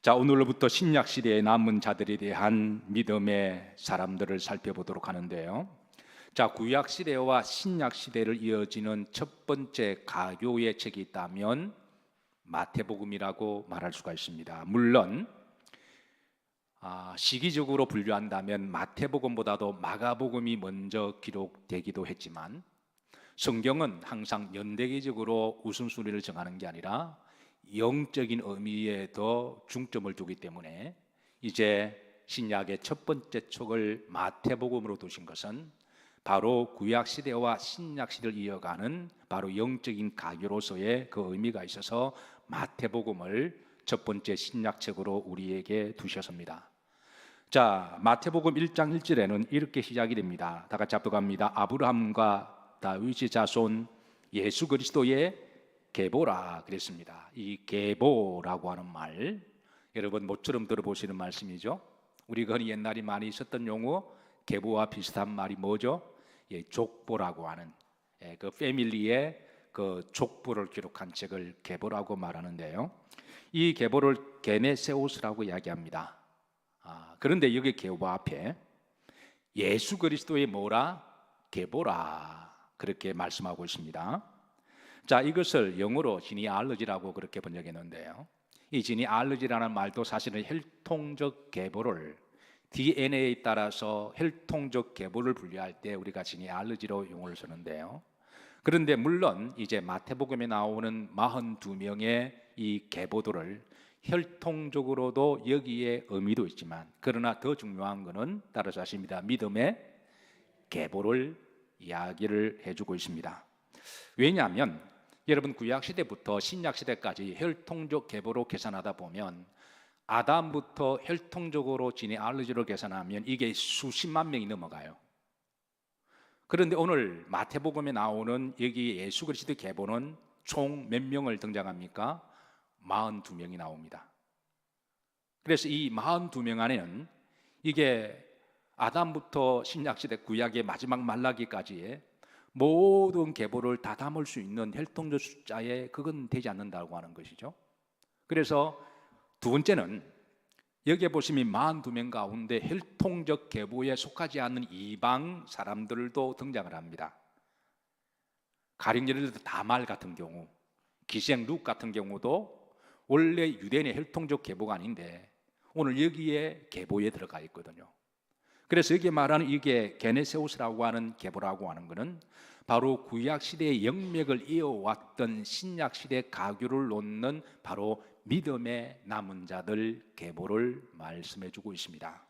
자, 오늘로부터 신약 시대에 남은 자들에 대한 믿음의 사람들을 살펴보도록 하는데요. 자, 구약 시대와 신약 시대를 이어지는 첫 번째 가교의 책이 있다면 마태복음이라고 말할 수가 있습니다. 물론 시기적으로 분류한다면 마태복음보다도 마가복음이 먼저 기록되기도 했지만 성경은 항상 연대기적으로 우선순위를 정하는 게 아니라 영적인 의미에 더 중점을 두기 때문에 이제 신약의 첫 번째 촉을 마태복음으로 두신 것은 바로 구약시대와 신약시대를 이어가는 바로 영적인 가교로서의 그 의미가 있어서 마태복음을 첫 번째 신약책으로 우리에게 두셨습니다. 자, 마태복음 1장 1절에는 이렇게 시작이 됩니다. 다 같이 합독합니다. 아브라함과 다윗의 자손 예수 그리스도의 계보라 그랬습니다. 이 계보라고 하는 말 여러분 모처럼 들어보시는 말씀이죠. 우리가 옛날에 많이 썼던 용어 계보와 비슷한 말이 뭐죠? 족보라고 하는 그 패밀리의 그 족보를 기록한 책을 계보라고 말하는데요. 이 계보를 게네세우스라고 이야기합니다. 그런데 여기 계보 앞에 예수 그리스도의 뭐라? 계보라 그렇게 말씀하고 있습니다. 자, 이것을 영어로 지니알러지라고 그렇게 번역했는데요. 이 지니알러지라는 말도 사실은 혈통적 계보를 DNA에 따라서 혈통적 계보를 분류할 때 우리가 지니알러지로 용어를 쓰는데요. 그런데 물론 이제 마태복음에 나오는 42명의 이 계보들을 혈통적으로도 여기에 의미도 있지만 그러나 더 중요한 것은 따라서 하십니다. 믿음의 계보를 이야기를 해주고 있습니다. 왜냐하면 여러분 구약시대부터 신약시대까지 혈통적 계보로 계산하다 보면 아담부터 혈통적으로 지네알로지로 계산하면 이게 수십만 명이 넘어가요. 그런데 오늘 마태복음에 나오는 여기 예수 그리스도의 계보는 총 몇 명을 등장합니까? 42명이 나옵니다. 그래서 이 42명 안에는 이게 아담부터 신약시대 구약의 마지막 말라기까지의 모든 계보를 다 담을 수 있는 혈통적 숫자에 그건 되지 않는다고 하는 것이죠. 그래서 두 번째는 여기에 보시면 42명 가운데 혈통적 계보에 속하지 않는 이방 사람들도 등장을 합니다. 가령 예를 들어 다말 같은 경우, 기생 룩 같은 경우도 원래 유대인의 혈통적 계보가 아닌데 오늘 여기에 계보에 들어가 있거든요. 그래서 여기 말하는 이게 게네세우스라고 하는 계보라고 하는 것은 바로 구약시대의 영맥을 이어왔던 신약시대 가교를 놓는 바로 믿음의 남은 자들 계보를 말씀해 주고 있습니다.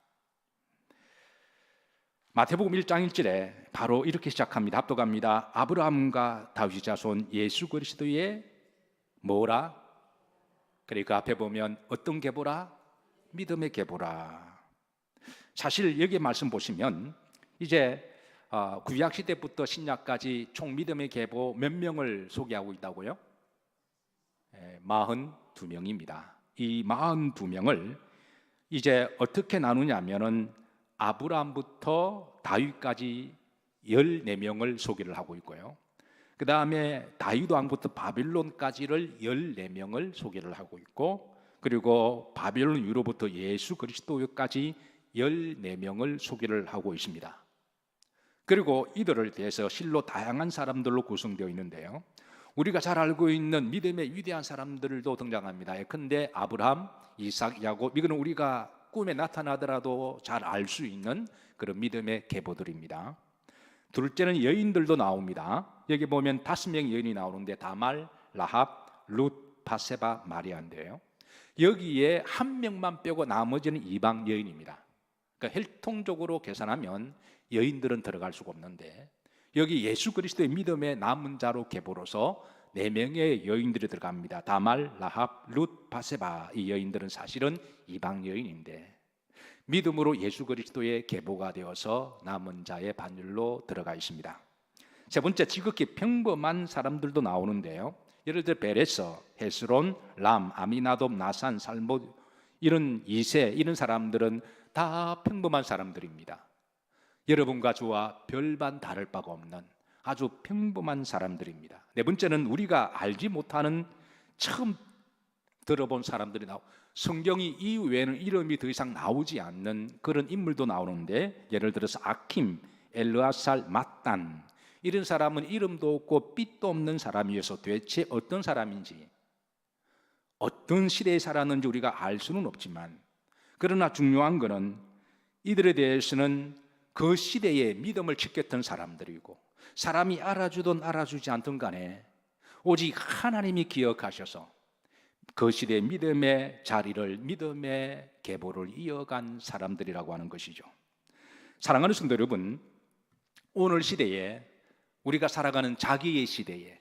마태복음 1장 1절에 바로 이렇게 시작합니다. 합독합니다. 아브라함과 다윗의 자손 예수 그리스도의 뭐라? 그러니까 앞에 보면 어떤 계보라? 믿음의 계보라. 사실 여기 말씀 보시면 이제 구약시대부터 신약까지 총 믿음의 계보 몇 명을 소개하고 있다고요? 42명입니다. 이 42명을 이제 어떻게 나누냐면은 아브라함부터 다윗까지 14명을 소개를 하고 있고요. 그 다음에 다윗 왕부터 바빌론까지를 14명을 소개를 하고 있고 그리고 바빌론 이후로부터 예수 그리스도까지 14명을 소개를 하고 있습니다. 그리고 이들을 대해서 실로 다양한 사람들로 구성되어 있는데요. 우리가 잘 알고 있는 믿음의 위대한 사람들도 등장합니다. 예컨대 아브라함, 이삭, 야곱 이거는 우리가 꿈에 나타나더라도 잘 알 수 있는 그런 믿음의 계보들입니다. 둘째는 여인들도 나옵니다. 여기 보면 5명의 여인이 나오는데 다말, 라합, 룻, 바세바, 마리아인데요. 여기에 한 명만 빼고 나머지는 이방 여인입니다. 그러니까 혈통적으로 계산하면 여인들은 들어갈 수가 없는데 여기 예수 그리스도의 믿음의 남은 자로 계보로서 4명의 여인들이 들어갑니다. 다말, 라합, 룻, 바세바 이 여인들은 사실은 이방 여인인데 믿음으로 예수 그리스도의 계보가 되어서 남은 자의 반열로 들어가 있습니다. 세 번째 지극히 평범한 사람들도 나오는데요. 예를 들어 베레서, 헤스론, 람, 아미나돔, 나산, 살못 이런 이세 이런 사람들은 다 평범한 사람들입니다. 여러분과 저와 별반 다를 바가 없는 아주 평범한 사람들입니다. 네 번째는 우리가 알지 못하는 처음 들어본 사람들이 성경이 이 외에는 이름이 더 이상 나오지 않는 그런 인물도 나오는데, 예를 들어서 아킴, 엘르아살, mat단, 이런 사람은 이름도 없고 빚도 없는 사람이어서 도대체 어떤 사람인지, 어떤 시대에 살았는지 우리가 알 수는 없지만, 그러나 중요한 것은 이들에 대해서는 그 시대에 믿음을 지켰던 사람들이고, 사람이 알아주든 알아주지 않든 간에 오직 하나님이 기억하셔서 그 시대의 믿음의 자리를, 믿음의 계보를 이어간 사람들이라고 하는 것이죠. 사랑하는 성도 여러분, 오늘 시대에, 우리가 살아가는 자기의 시대에,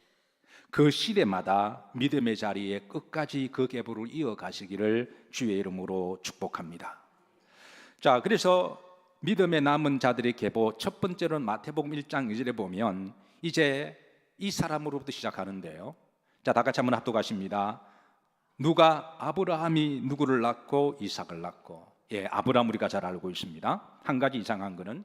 그 시대마다 믿음의 자리에 끝까지 그 계보를 이어가시기를 주의 이름으로 축복합니다. 자, 그래서 믿음의 남은 자들의 계보, 첫 번째로는 마태복음 1장 2절에 보면 이제 이 사람으로부터 시작하는데요. 자, 다 같이 한번 합독하십니다. 누가 아브라함이 누구를 낳고 이삭을 낳고, 아브라함 우리가 잘 알고 있습니다. 한 가지 이상한 것은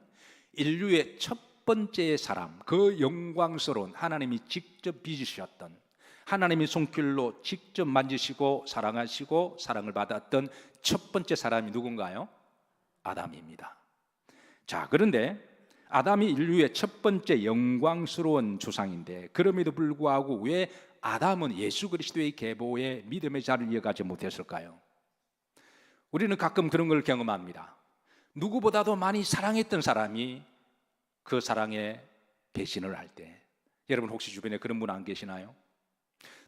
인류의 첫 번째 사람, 그 영광스러운 하나님이 직접 빚으셨던, 하나님의 손길로 직접 만지시고 사랑하시고 사랑을 받았던 첫 번째 사람이 누군가요? 아담입니다. 자, 그런데 아담이 인류의 첫 번째 영광스러운 조상인데, 그럼에도 불구하고 왜 아담은 예수 그리스도의 계보에 믿음의 자리를 이어가지 못했을까요? 우리는 가끔 그런 걸 경험합니다. 누구보다도 많이 사랑했던 사람이 그 사랑에 배신을 할 때, 여러분 혹시 주변에 그런 분 안 계시나요?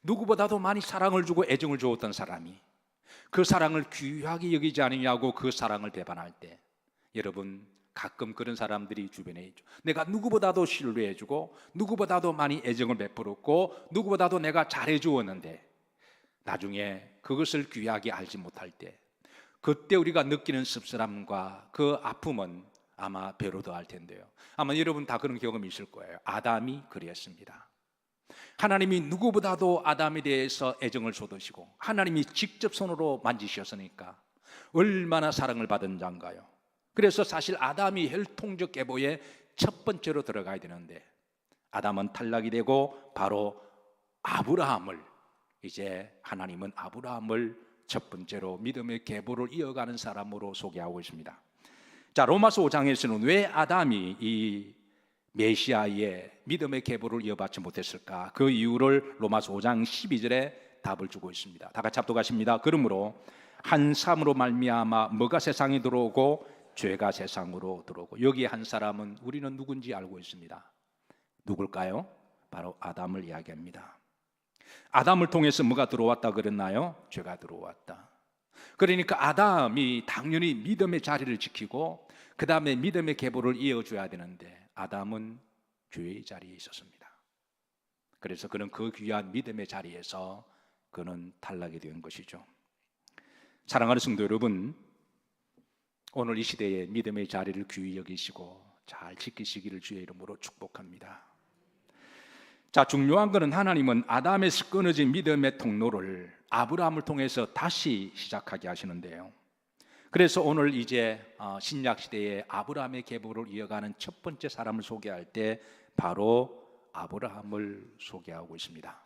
누구보다도 많이 사랑을 주고 애정을 주었던 사람이 그 사랑을 귀하게 여기지 않느냐고 그 사랑을 배반할 때, 여러분 가끔 그런 사람들이 주변에 있죠. 내가 누구보다도 신뢰해주고 누구보다도 많이 애정을 베풀었고 누구보다도 내가 잘해주었는데 나중에 그것을 귀하게 알지 못할 때, 그때 우리가 느끼는 씁쓸함과 그 아픔은 아마 배로 더할 텐데요. 아마 여러분 다 그런 경험이 있을 거예요. 아담이 그랬습니다. 하나님이 누구보다도 아담에 대해서 애정을 쏟으시고 하나님이 직접 손으로 만지셨으니까 얼마나 사랑을 받은 자인가요? 그래서 사실 아담이 혈통적 계보에 첫 번째로 들어가야 되는데, 아담은 탈락이 되고 바로 아브라함을, 이제 하나님은 아브라함을 첫 번째로 믿음의 계보를 이어가는 사람으로 소개하고 있습니다. 자, 로마서 5장에서는 왜 아담이 이 메시아의 믿음의 계보를 이어받지 못했을까? 그 이유를 로마서 5장 12절에 답을 주고 있습니다. 다 같이 합독하십니다. 그러므로 한 사람으로 말미암아 뭐가 세상에 들어오고 죄가 세상으로 들어오고, 여기에 한 사람은 우리는 누군지 알고 있습니다. 누굴까요? 바로 아담을 이야기합니다. 아담을 통해서 뭐가 들어왔다 그랬나요? 죄가 들어왔다. 그러니까 아담이 당연히 믿음의 자리를 지키고 그 다음에 믿음의 계보를 이어줘야 되는데, 아담은 죄의 자리에 있었습니다. 그래서 그는 그 귀한 믿음의 자리에서 그는 탈락이 된 것이죠. 사랑하는 성도 여러분, 오늘 이 시대에 믿음의 자리를 귀히 여기시고 잘 지키시기를 주의 이름으로 축복합니다. 자, 중요한 것은 하나님은 아담에서 끊어진 믿음의 통로를 아브라함을 통해서 다시 시작하게 하시는데요. 그래서 오늘 이제 신약 시대에 아브라함의 계보를 이어가는 첫 번째 사람을 소개할 때 바로 아브라함을 소개하고 있습니다.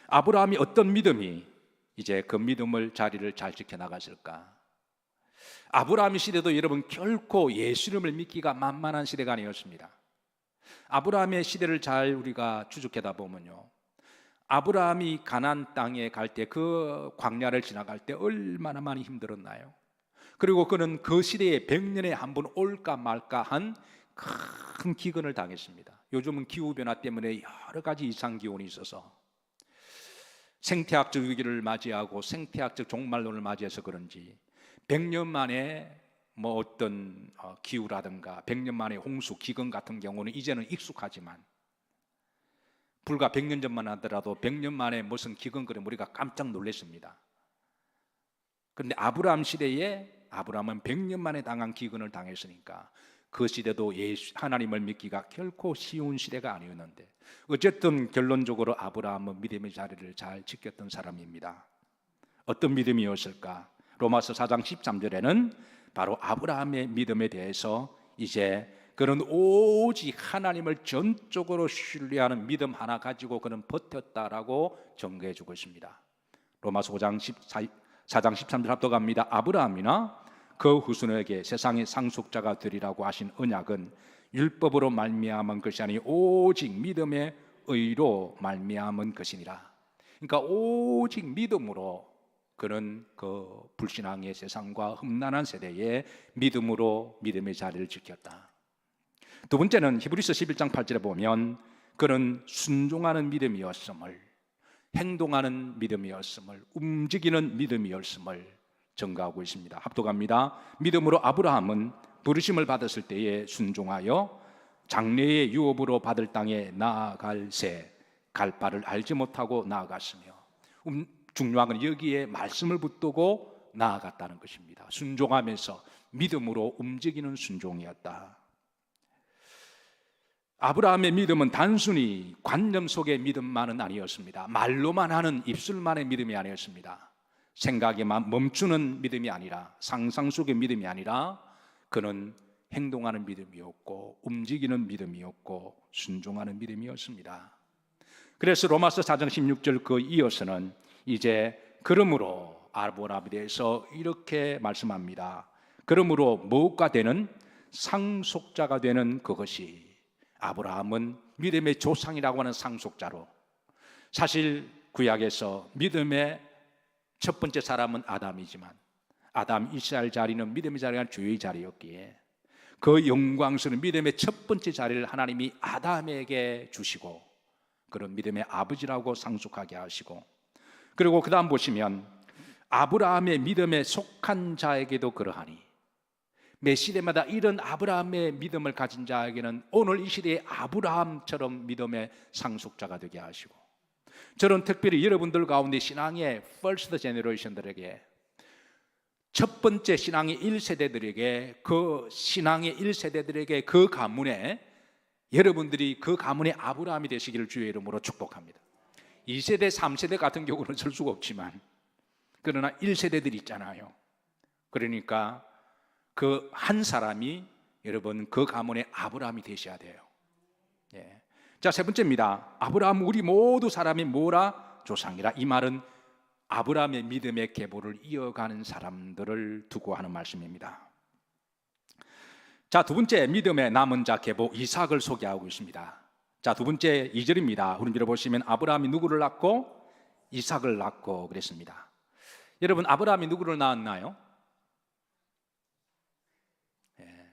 아브라함이 어떤 믿음이 이제 그 믿음을 자리를 잘 지켜나갔을까? 아브라함의 시대도 여러분 결코 예수님을 믿기가 만만한 시대가 아니었습니다. 아브라함의 시대를 잘 우리가 추적하다 보면요, 아브라함이 가나안 땅에 갈 때, 그 광야를 지나갈 때 얼마나 많이 힘들었나요? 그리고 그는 그 시대에 100년에 한 번 올까 말까 한 큰 기근을 당했습니다. 요즘은 기후변화 때문에 여러 가지 이상기온이 있어서 생태학적 위기를 맞이하고 생태학적 종말론을 맞이해서 그런지 100년 만에 뭐 어떤 기후라든가 100년 만에 홍수, 기근 같은 경우는 이제는 익숙하지만, 불과 100년 전만 하더라도 100년 만에 무슨 기근 그러면 우리가 깜짝 놀랐습니다. 그런데 아브라함 시대에 아브라함은 100년 만에 당한 기근을 당했으니까 그 시대도 하나님을 믿기가 결코 쉬운 시대가 아니었는데, 어쨌든 결론적으로 아브라함은 믿음의 자리를 잘 지켰던 사람입니다. 어떤 믿음이었을까? 로마서 4장 13절에는 바로 아브라함의 믿음에 대해서 이제 그는 오직 하나님을 전적으로 신뢰하는 믿음 하나 가지고 그는 버텼다라고 전개해 주고 있습니다. 로마서 5장 4장 13절 합독합니다. 아브라함이나 그 후손에게 세상의 상속자가 되리라고 하신 언약은 율법으로 말미암은 것이 아니 오직 믿음의 의로 말미암은 것이니라. 그러니까 오직 믿음으로 그는 그 불신앙의 세상과 흠난한 세대에 믿음으로 믿음의 자리를 지켰다. 두 번째는 히브리서 11장 8절에 보면 그는 순종하는 믿음이었음을, 행동하는 믿음이었음을, 움직이는 믿음이었음을 증거하고 있습니다. 합독합니다. 믿음으로 아브라함은 부르심을 받았을 때에 순종하여 장래의 유업으로 받을 땅에 나아갈 새 갈 바를 알지 못하고 나아갔으며, 중요한 건 여기에 말씀을 붙들고 나아갔다는 것입니다. 순종하면서 믿음으로 움직이는 순종이었다. 아브라함의 믿음은 단순히 관념 속의 믿음만은 아니었습니다. 말로만 하는 입술만의 믿음이 아니었습니다. 생각에만 멈추는 믿음이 아니라, 상상 속의 믿음이 아니라 그는 행동하는 믿음이었고 움직이는 믿음이었고 순종하는 믿음이었습니다. 그래서 로마서 4장 16절 그 이어서는 이제 그러므로 아브라함에 대해서 이렇게 말씀합니다. 그러므로 무엇과 되는 상속자가 되는 그것이, 아브라함은 믿음의 조상이라고 하는 상속자로, 사실 구약에서 믿음의 첫 번째 사람은 아담이지만 아담 이스라엘 자리는 믿음의 자리가 주의 자리였기에 그 영광스러운 믿음의 첫 번째 자리를 하나님이 아담에게 주시고 그런 믿음의 아버지라고 상속하게 하시고, 그리고 그 다음 보시면 아브라함의 믿음에 속한 자에게도 그러하니, 매 시대마다 이런 아브라함의 믿음을 가진 자에게는 오늘 이 시대의 아브라함처럼 믿음의 상속자가 되게 하시고, 저는 특별히 여러분들 가운데 신앙의 first generation들에게, 첫 번째 신앙의 1세대들에게, 그 신앙의 1세대들에게 그 가문에 여러분들이 그 가문의 아브라함이 되시기를 주의 이름으로 축복합니다. 2세대, 3세대 같은 경우는 설 수가 없지만 그러나 1세대들이 있잖아요. 그러니까 그 한 사람이 여러분 그 가문의 아브라함이 되셔야 돼요. 예. 자, 세 번째입니다. 아브라함 우리 모두 사람이 뭐라? 조상이라. 이 말은 아브라함의 믿음의 계보를 이어가는 사람들을 두고 하는 말씀입니다. 자, 두 번째 믿음의 남은 자 계보 이삭을 소개하고 있습니다. 자, 두 번째 2절입니다. 우리 보시면 아브라함이 누구를 낳고? 이삭을 낳고 그랬습니다. 여러분, 아브라함이 누구를 낳았나요?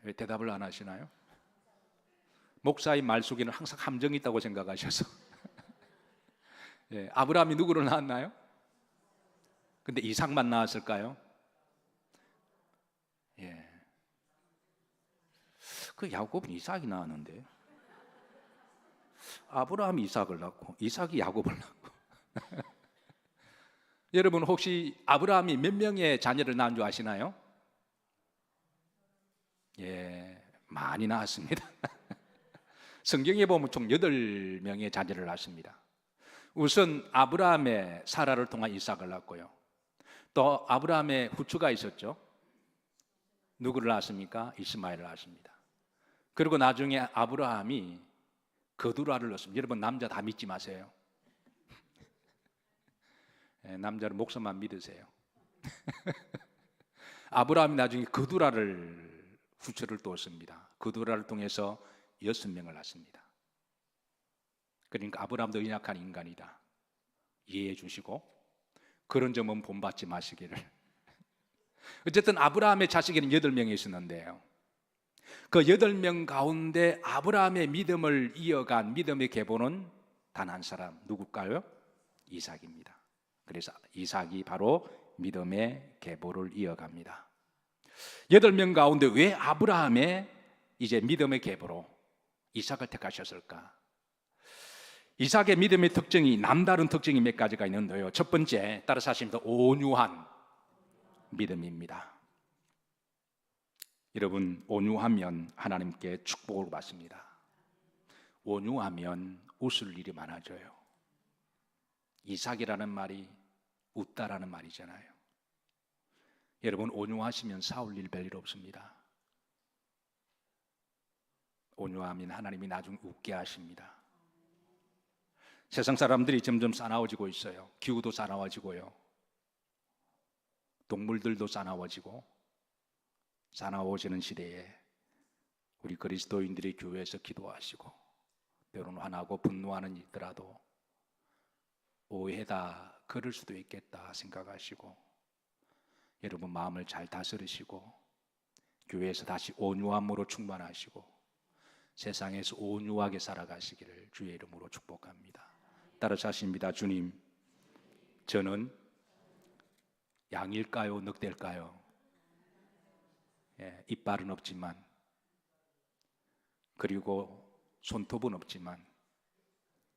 왜 대답을 안 하시나요? 목사의 말 속에는 항상 함정이 있다고 생각하셔서 아브라함이 누구를 낳았나요? 근데 이삭만 낳았을까요? 그 야곱은 이삭이 낳았는데 아브라함이 이삭을 낳고 이삭이 야곱을 낳고 여러분 혹시 아브라함이 몇 명의 자녀를 낳은 줄 아시나요? 많이 낳았습니다. 성경에 보면 총 8명의 자녀를 낳습니다. 우선 아브라함의 사라를 통한 이삭을 낳고요, 또 아브라함의 후추가 있었죠. 누구를 낳았습니까? 이스마엘을 낳았습니다. 그리고 나중에 아브라함이 거두라를 낳습니다. 여러분 남자 다 믿지 마세요. 남자는 목숨만 믿으세요. 아브라함이 나중에 거두라를 후처를 뒀습니다. 거두라를 통해서 6명을 낳습니다. 그러니까 아브라함도 연약한 인간이다 이해해 주시고 그런 점은 본받지 마시기를. 어쨌든 아브라함의 자식에는 8명이 있었는데요, 그 8명 가운데 아브라함의 믿음을 이어간 믿음의 계보는 단 한 사람, 누굴까요? 이삭입니다. 그래서 이삭이 바로 믿음의 계보를 이어갑니다. 8명 가운데 왜 아브라함의 이제 믿음의 계보로 이삭을 택하셨을까? 이삭의 믿음의 특징이, 남다른 특징이 몇 가지가 있는데요, 첫 번째, 따라서 하십니다. 온유한 믿음입니다. 여러분, 온유하면 하나님께 축복을 받습니다. 온유하면 웃을 일이 많아져요. 이삭이라는 말이 웃다라는 말이잖아요. 여러분, 온유하시면 싸울 일 별일 없습니다. 온유하면 하나님이 나중에 웃게 하십니다. 세상 사람들이 점점 사나워지고 있어요. 기후도 사나워지고요, 동물들도 사나워지는 시대에 우리 그리스도인들이 교회에서 기도하시고 때로는 화나고 분노하는 일더라도 오해다 그럴 수도 있겠다 생각하시고 여러분 마음을 잘 다스리시고 교회에서 다시 온유함으로 충만하시고 세상에서 온유하게 살아가시기를 주의 이름으로 축복합니다. 따라서 하십니다. 주님, 저는 양일까요? 늑대일까요? 이빨은 없지만 그리고 손톱은 없지만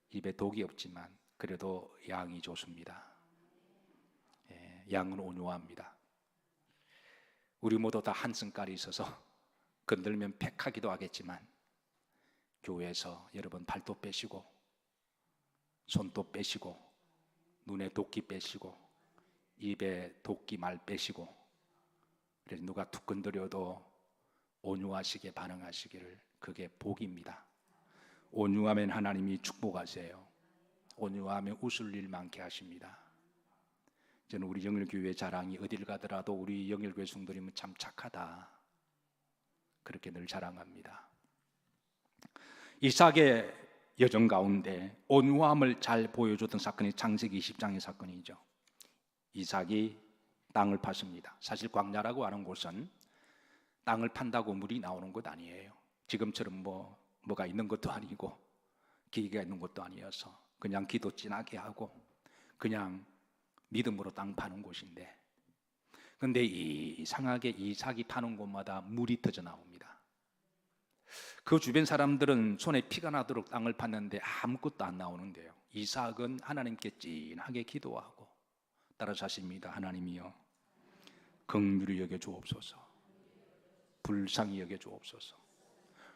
입에 독이 없지만 그래도 양이 좋습니다. 양은 온유합니다. 우리 모두 다 한 성깔이 있어서 건들면 팩하기도 하겠지만 교회에서 여러분 발톱 빼시고 손톱 빼시고 눈에 도끼 빼시고 입에 도끼 말 빼시고 그래서 누가 툭 건드려도 온유하시게 반응하시기를 그게 복입니다. 온유하면 하나님이 축복하세요. 온유하면 웃을 일 많게 하십니다. 저는 우리 영일교회 자랑이 어딜 가더라도 우리 영일교회 성도님은 참 착하다 그렇게 늘 자랑합니다. 이삭의 여정 가운데 온유함을 잘 보여줬던 사건이 창세기 20장의 사건이죠. 이삭이 땅을 팠습니다. 사실 광야라고 하는 곳은 땅을 판다고 물이 나오는 것 아니에요. 지금처럼 뭐가 있는 것도 아니고 기계가 있는 것도 아니어서 그냥 기도 진하게 하고 그냥 믿음으로 땅 파는 곳인데, 그런데 이상하게 이삭이 파는 곳마다 물이 터져 나옵니다. 그 주변 사람들은 손에 피가 나도록 땅을 팠는데 아무것도 안 나오는데요, 이삭은 하나님께 진하게 기도하고 따라서 하십니다. 하나님이여 긍휼히 여겨 주옵소서, 불쌍히 여겨 주옵소서.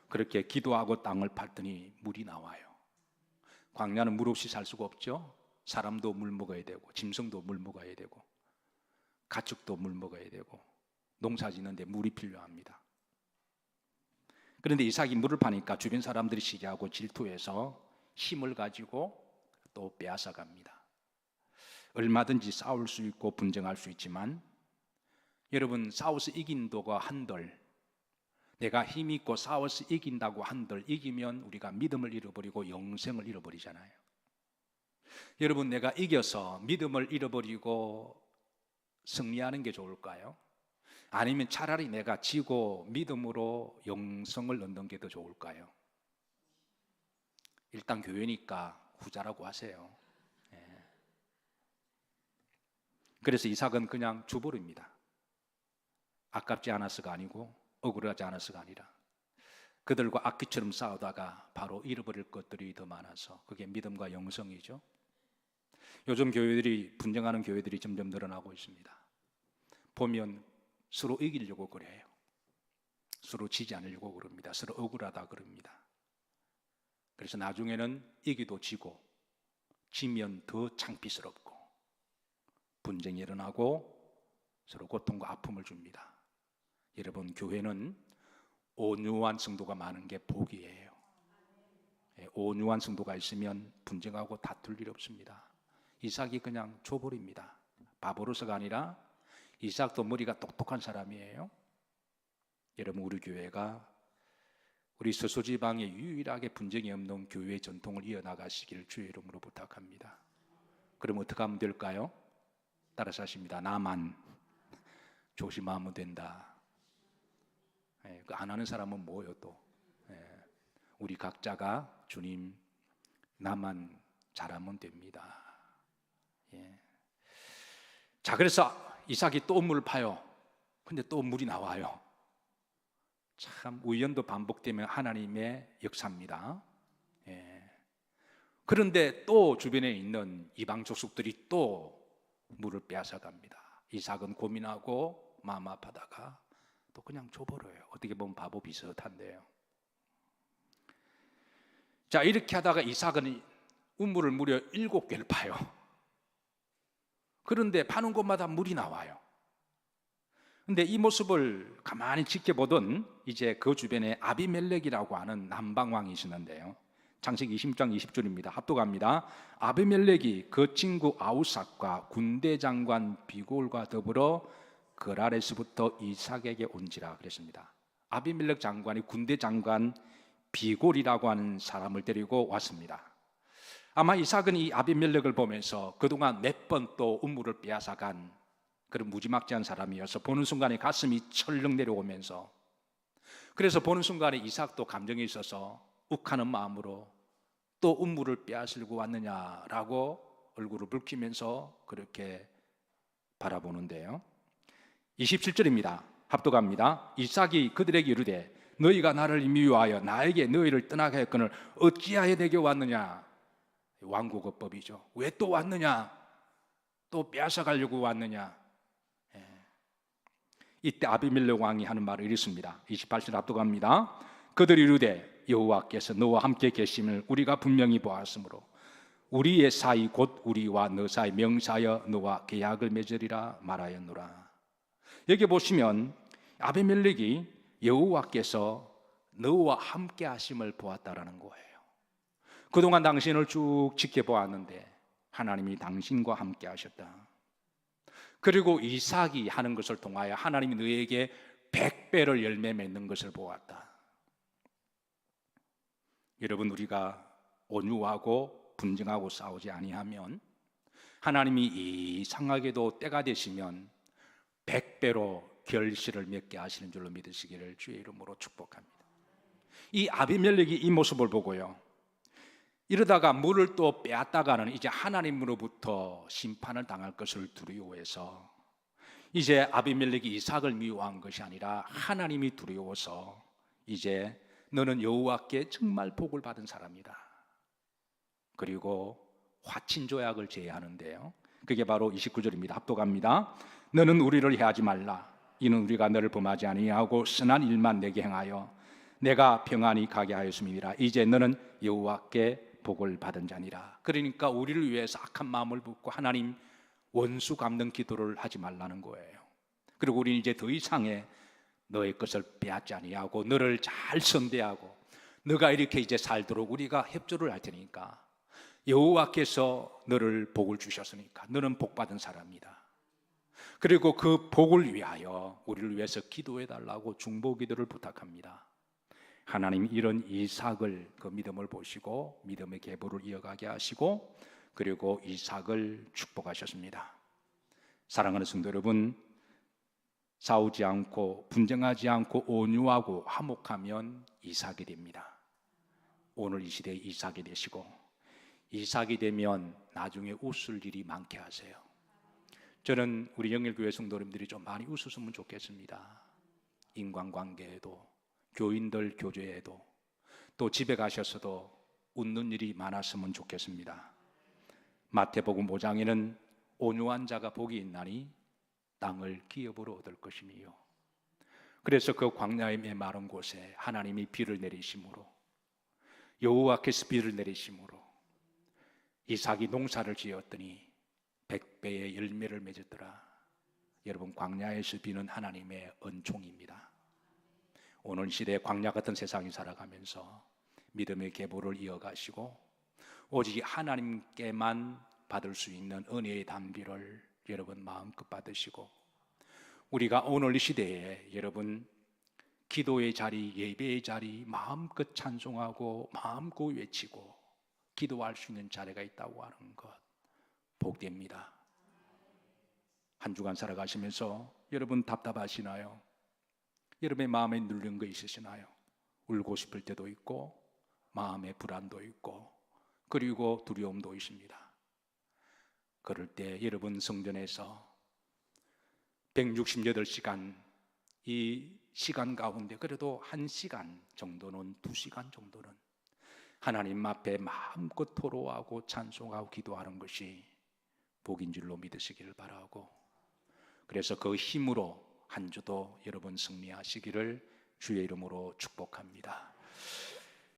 그렇게 기도하고 땅을 팠더니 물이 나와요. 광야는 물 없이 살 수가 없죠. 사람도 물 먹어야 되고 짐승도 물 먹어야 되고 가축도 물 먹어야 되고 농사 짓는데 물이 필요합니다. 그런데 이삭이 물을 파니까 주변 사람들이 시기하고 질투해서 힘을 가지고 또 빼앗아 갑니다. 얼마든지 싸울 수 있고 분쟁할 수 있지만 여러분, 싸워서 이긴다고 한들, 내가 힘 있고 싸워서 이긴다고 한들 이기면 우리가 믿음을 잃어버리고 영생을 잃어버리잖아요. 여러분, 내가 이겨서 믿음을 잃어버리고 승리하는 게 좋을까요? 아니면 차라리 내가 지고 믿음으로 영성을 얻는 게 더 좋을까요? 일단 교회니까 후자라고 하세요. 그래서 이삭은 그냥 주버립니다. 아깝지 않아서가 아니고 억울하지 않아서가 아니라 그들과 악기처럼 싸우다가 바로 잃어버릴 것들이 더 많아서 그게 믿음과 영성이죠. 요즘 교회들이, 분쟁하는 교회들이 점점 늘어나고 있습니다. 보면 서로 이기려고 그래요. 서로 지지 않으려고 그럽니다. 서로 억울하다 그럽니다. 그래서 나중에는 이기도 지고 지면 더 창피스럽고 분쟁이 일어나고 서로 고통과 아픔을 줍니다. 여러분, 교회는 온유한 성도가 많은 게 복이에요. 온유한 성도가 있으면 분쟁하고 다툴 일 없습니다. 이삭이 그냥 줘버립니다. 바보로서가 아니라 이삭도 머리가 똑똑한 사람이에요. 여러분, 우리 교회가 우리 서소지방에 유일하게 분쟁이 없는 교회의 전통을 이어나가시기를 주의 이름으로 부탁합니다. 그럼 어떻게 하면 될까요? 따라서 하십니다. 나만 조심하면 된다. 안 하는 사람은 뭐예요 또? 우리 각자가 주님, 나만 잘하면 됩니다. 자, 그래서 이삭이 또 물을 파요. 근데 또 물이 나와요. 참 우연도 반복되면 하나님의 역사입니다. 그런데 또 주변에 있는 이방 족속들이 또 물을 빼앗아 갑니다. 이삭은 고민하고 마음 아파다가 또 그냥 줘버려요. 어떻게 보면 바보 비슷한데요. 자, 이렇게 하다가 이삭은 우물을 무려 7개를 파요. 그런데 파는 곳마다 물이 나와요. 근데 이 모습을 가만히 지켜보던 이제 그 주변에 아비멜렉이라고 하는 남방왕이 있었는데요, 창세기 20장 20절입니다. 합독합니다. 아비멜렉이 그 친구 아우삭과 군대 장관 비골과 더불어 그랄에서부터 이삭에게 온지라 그랬습니다. 아비멜렉 장관이 군대 장관 비골이라고 하는 사람을 데리고 왔습니다. 아마 이삭은 이 아비멜렉을 보면서 그동안 몇 번 또 음물을 빼앗아간 그런 무지막지한 사람이어서 보는 순간에 가슴이 철렁 내려오면서, 그래서 보는 순간에 이삭도 감정이 있어서 욱하는 마음으로 또 음물을 빼앗으려고 왔느냐라고 얼굴을 붉히면서 그렇게 바라보는데요. 27절입니다. 합독합니다. 이삭이 그들에게 이르되 너희가 나를 미워하여 나에게 너희를 떠나게 했거늘 어찌하여 내게 왔느냐. 왕국어법이죠. 왜 또 왔느냐, 또 빼앗아가려고 왔느냐. 이때 아비멜렉 왕이 하는 말을 이렇습니다. 28절 합독합니다. 그들이 이르되 여호와께서 너와 함께 계심을 우리가 분명히 보았으므로 우리의 사이 곧 우리와 너 사이 명사하여 너와 계약을 맺으리라 말하였노라. 여기 보시면 아비멜렉이 여호와께서 너와 함께 하심을 보았다라는 거예요. 그동안 당신을 쭉 지켜보았는데 하나님이 당신과 함께 하셨다. 그리고 이삭이 하는 것을 통하여 하나님이 너에게 100배를 열매 맺는 것을 보았다. 여러분, 우리가 온유하고 분쟁하고 싸우지 아니하면 하나님이 이상하게도 때가 되시면 100배로 결실을 맺게 하시는 줄로 믿으시기를 주의 이름으로 축복합니다. 이 아비멜렉이 이 모습을 보고요, 이러다가 물을 또 빼앗다가는 이제 하나님으로부터 심판을 당할 것을 두려워해서 이제 아비멜렉이 이삭을 미워한 것이 아니라 하나님이 두려워서 이제 너는 여호와께 정말 복을 받은 사람이다. 그리고 화친조약을 제의하는데요, 그게 바로 29절입니다. 합독합니다. 너는 우리를 해하지 말라. 이는 우리가 너를 범하지 아니하고 선한 일만 내게 행하여 내가 평안히 가게 하였음이니라. 이제 너는 여호와께 복을 받은 자니라. 그러니까 우리를 위해서 악한 마음을 붓고 하나님 원수 갚는 기도를 하지 말라는 거예요. 그리고 우리는 이제 더 이상의 너의 것을 빼앗지 아니하고 너를 잘 선대하고 너가 이렇게 이제 살도록 우리가 협조를 할 테니까 여호와께서 너를 복을 주셨으니까 너는 복 받은 사람이다. 그리고 그 복을 위하여 우리를 위해서 기도해 달라고 중보 기도를 부탁합니다. 하나님이 이런 이삭을 그 믿음을 보시고 믿음의 계보를 이어가게 하시고 그리고 이삭을 축복하셨습니다. 사랑하는 성도 여러분, 싸우지 않고 분쟁하지 않고 온유하고 화목하면 이삭이 됩니다. 오늘 이 시대에 이삭이 되시고 이삭이 되면 나중에 웃을 일이 많게 하세요. 저는 우리 영일교회 성도님들이 좀 많이 웃으셨으면 좋겠습니다. 인간관계에도 교인들 교제에도 또 집에 가셔서도 웃는 일이 많았으면 좋겠습니다. 마태복음 5장에는 온유한 자가 복이 있나니 땅을 기업으로 얻을 것이니요. 그래서 그 광야의 마른 곳에 하나님이 비를 내리심으로 여호와께서 비를 내리심으로 이삭이 농사를 지었더니 100배의 열매를 맺었더라. 여러분, 광야에서 비는 하나님의 은총입니다. 오늘 시대에 광야 같은 세상이 살아가면서 믿음의 계보를 이어가시고 오직 하나님께만 받을 수 있는 은혜의 담비를 여러분 마음껏 받으시고 우리가 오늘 이 시대에 여러분 기도의 자리, 예배의 자리 마음껏 찬송하고 마음껏 외치고 기도할 수 있는 자리가 있다고 하는 것 복됩니다. 한 주간 살아가시면서 여러분 답답하시나요? 여러분의 마음에 눌린 거 있으시나요? 울고 싶을 때도 있고 마음에 불안도 있고 그리고 두려움도 있습니다. 그럴 때 여러분 성전에서 168시간 이 시간 가운데 그래도 1시간 정도는 2시간 정도는 하나님 앞에 마음껏 토로하고 찬송하고 기도하는 것이 복인 줄로 믿으시기를 바라고 그래서 그 힘으로 한 주도 여러분 승리하시기를 주의 이름으로 축복합니다.